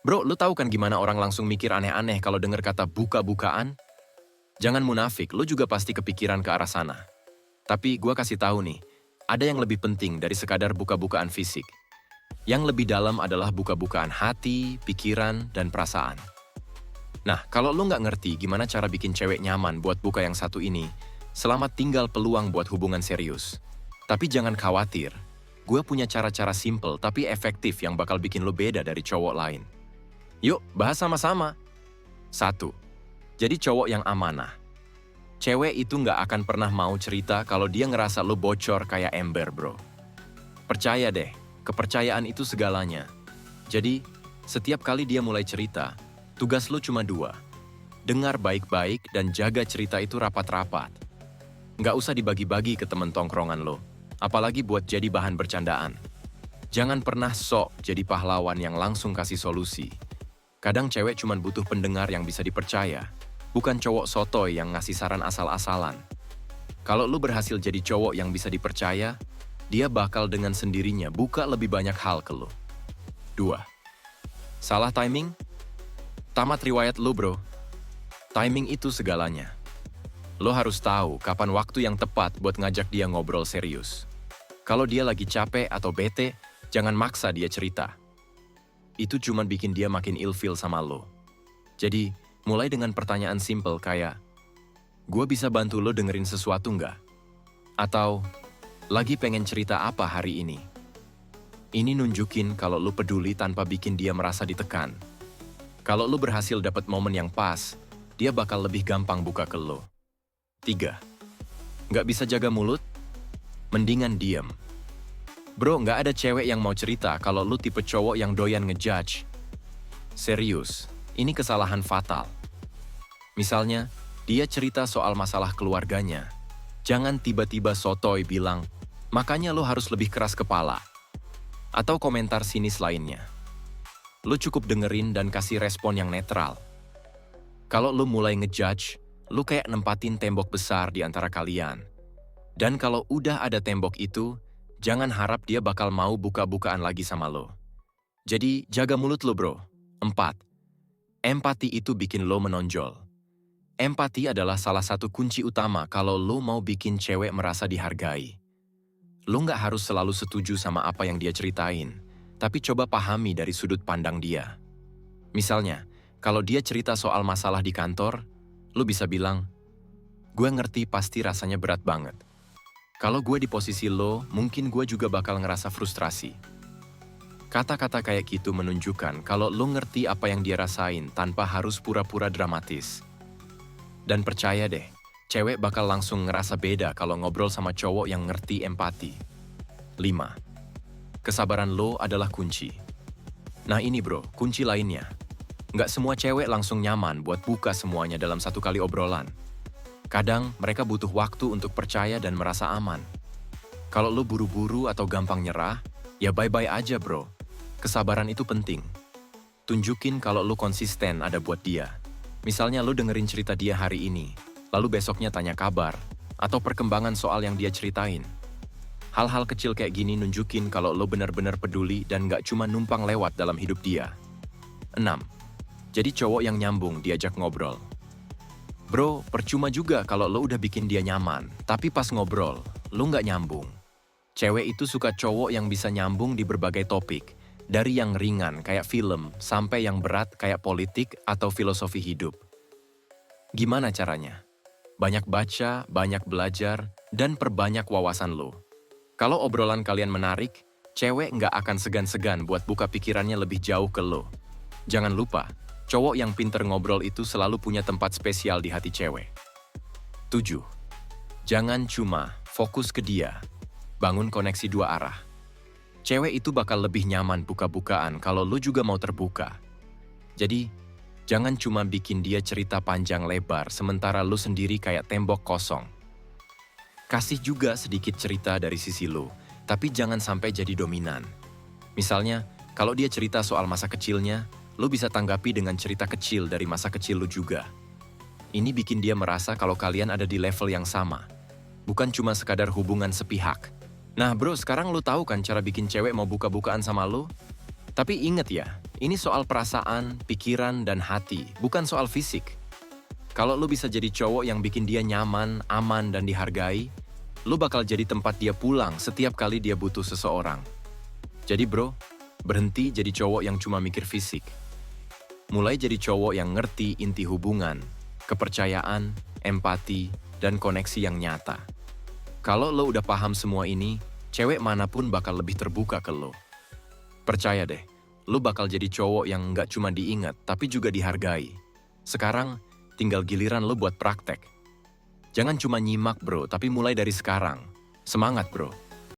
Bro, lu tahu kan gimana orang langsung mikir aneh-aneh kalau denger kata buka-bukaan? Jangan munafik, lu juga pasti kepikiran ke arah sana. Tapi gua kasih tahu nih, ada yang lebih penting dari sekadar buka-bukaan fisik. Yang lebih dalam adalah buka-bukaan hati, pikiran, dan perasaan. Nah, kalau lu nggak ngerti gimana cara bikin cewek nyaman buat buka yang satu ini, selamat tinggal peluang buat hubungan serius. Tapi jangan khawatir, gue punya cara-cara simple tapi efektif yang bakal bikin lu beda dari cowok lain. Yuk, bahas sama-sama. 1. Jadi cowok yang amanah. Cewek itu nggak akan pernah mau cerita kalau dia ngerasa lu bocor kayak ember, bro. Percaya deh, kepercayaan itu segalanya. Jadi, setiap kali dia mulai cerita, tugas lu cuma dua. Dengar baik-baik dan jaga cerita itu rapat-rapat. Nggak usah dibagi-bagi ke temen tongkrongan lo, apalagi buat jadi bahan bercandaan. Jangan pernah sok jadi pahlawan yang langsung kasih solusi. Kadang cewek cuma butuh pendengar yang bisa dipercaya, bukan cowok sotoy yang ngasih saran asal-asalan. Kalau lu berhasil jadi cowok yang bisa dipercaya, dia bakal dengan sendirinya buka lebih banyak hal ke lu. 2. Salah timing? Tamat riwayat lu, bro. Timing itu segalanya. Lo harus tahu kapan waktu yang tepat buat ngajak dia ngobrol serius. Kalau dia lagi capek atau bete, jangan maksa dia cerita. Itu cuma bikin dia makin ilfeel sama lo. Jadi, mulai dengan pertanyaan simple kayak, "Gue bisa bantu lo dengerin sesuatu nggak?" Atau, "Lagi pengen cerita apa hari ini?" Ini nunjukin kalau lo peduli tanpa bikin dia merasa ditekan. Kalau lo berhasil dapat momen yang pas, dia bakal lebih gampang buka ke lo. 3. Nggak bisa jaga mulut? Mendingan diem. Bro, nggak ada cewek yang mau cerita kalau lu tipe cowok yang doyan ngejudge. Serius, ini kesalahan fatal. Misalnya, dia cerita soal masalah keluarganya. Jangan tiba-tiba sotoy bilang, "Makanya lu harus lebih keras kepala." Atau komentar sinis lainnya. Lu cukup dengerin dan kasih respon yang netral. Kalau lu mulai ngejudge, lu kayak nempatin tembok besar di antara kalian. Dan kalau udah ada tembok itu, jangan harap dia bakal mau buka-bukaan lagi sama lo. Jadi, jaga mulut lo, bro. 4. Empati itu bikin lo menonjol. Empati adalah salah satu kunci utama kalau lo mau bikin cewek merasa dihargai. Lo nggak harus selalu setuju sama apa yang dia ceritain, tapi coba pahami dari sudut pandang dia. Misalnya, kalau dia cerita soal masalah di kantor, lo bisa bilang, "Gue ngerti pasti rasanya berat banget. Kalau gue di posisi lo, mungkin gue juga bakal ngerasa frustrasi." Kata-kata kayak gitu menunjukkan kalau lo ngerti apa yang dia rasain tanpa harus pura-pura dramatis. Dan percaya deh, cewek bakal langsung ngerasa beda kalau ngobrol sama cowok yang ngerti empati. 5. Kesabaran lo adalah kunci. Nah ini bro, kunci lainnya. Nggak semua cewek langsung nyaman buat buka semuanya dalam satu kali obrolan. Kadang mereka butuh waktu untuk percaya dan merasa aman. Kalau lo buru-buru atau gampang nyerah, ya bye-bye aja bro. Kesabaran itu penting. Tunjukin kalau lo konsisten ada buat dia. Misalnya lo dengerin cerita dia hari ini, lalu besoknya tanya kabar, atau perkembangan soal yang dia ceritain. Hal-hal kecil kayak gini nunjukin kalau lo benar-benar peduli dan nggak cuma numpang lewat dalam hidup dia. 6. Jadi cowok yang nyambung diajak ngobrol. Bro, percuma juga kalau lo udah bikin dia nyaman, tapi pas ngobrol, lo nggak nyambung. Cewek itu suka cowok yang bisa nyambung di berbagai topik, dari yang ringan kayak film, sampai yang berat kayak politik atau filosofi hidup. Gimana caranya? Banyak baca, banyak belajar, dan perbanyak wawasan lo. Kalau obrolan kalian menarik, cewek nggak akan segan-segan buat buka pikirannya lebih jauh ke lo. Jangan lupa, cowok yang pinter ngobrol itu selalu punya tempat spesial di hati cewek. 7. Jangan cuma fokus ke dia. Bangun koneksi dua arah. Cewek itu bakal lebih nyaman buka-bukaan kalau lo juga mau terbuka. Jadi, jangan cuma bikin dia cerita panjang lebar sementara lo sendiri kayak tembok kosong. Kasih juga sedikit cerita dari sisi lo, tapi jangan sampai jadi dominan. Misalnya, kalau dia cerita soal masa kecilnya, lo bisa tanggapi dengan cerita kecil dari masa kecil lo juga. Ini bikin dia merasa kalau kalian ada di level yang sama. Bukan cuma sekadar hubungan sepihak. Nah bro, sekarang lo tahu kan cara bikin cewek mau buka-bukaan sama lo? Tapi inget ya, ini soal perasaan, pikiran, dan hati, bukan soal fisik. Kalau lu bisa jadi cowok yang bikin dia nyaman, aman, dan dihargai, lu bakal jadi tempat dia pulang setiap kali dia butuh seseorang. Jadi bro, berhenti jadi cowok yang cuma mikir fisik. Mulai jadi cowok yang ngerti inti hubungan, kepercayaan, empati, dan koneksi yang nyata. Kalau lo udah paham semua ini, cewek manapun bakal lebih terbuka ke lo. Percaya deh, lo bakal jadi cowok yang nggak cuma diingat, tapi juga dihargai. Sekarang, tinggal giliran lo buat praktek. Jangan cuma nyimak bro, tapi mulai dari sekarang. Semangat bro!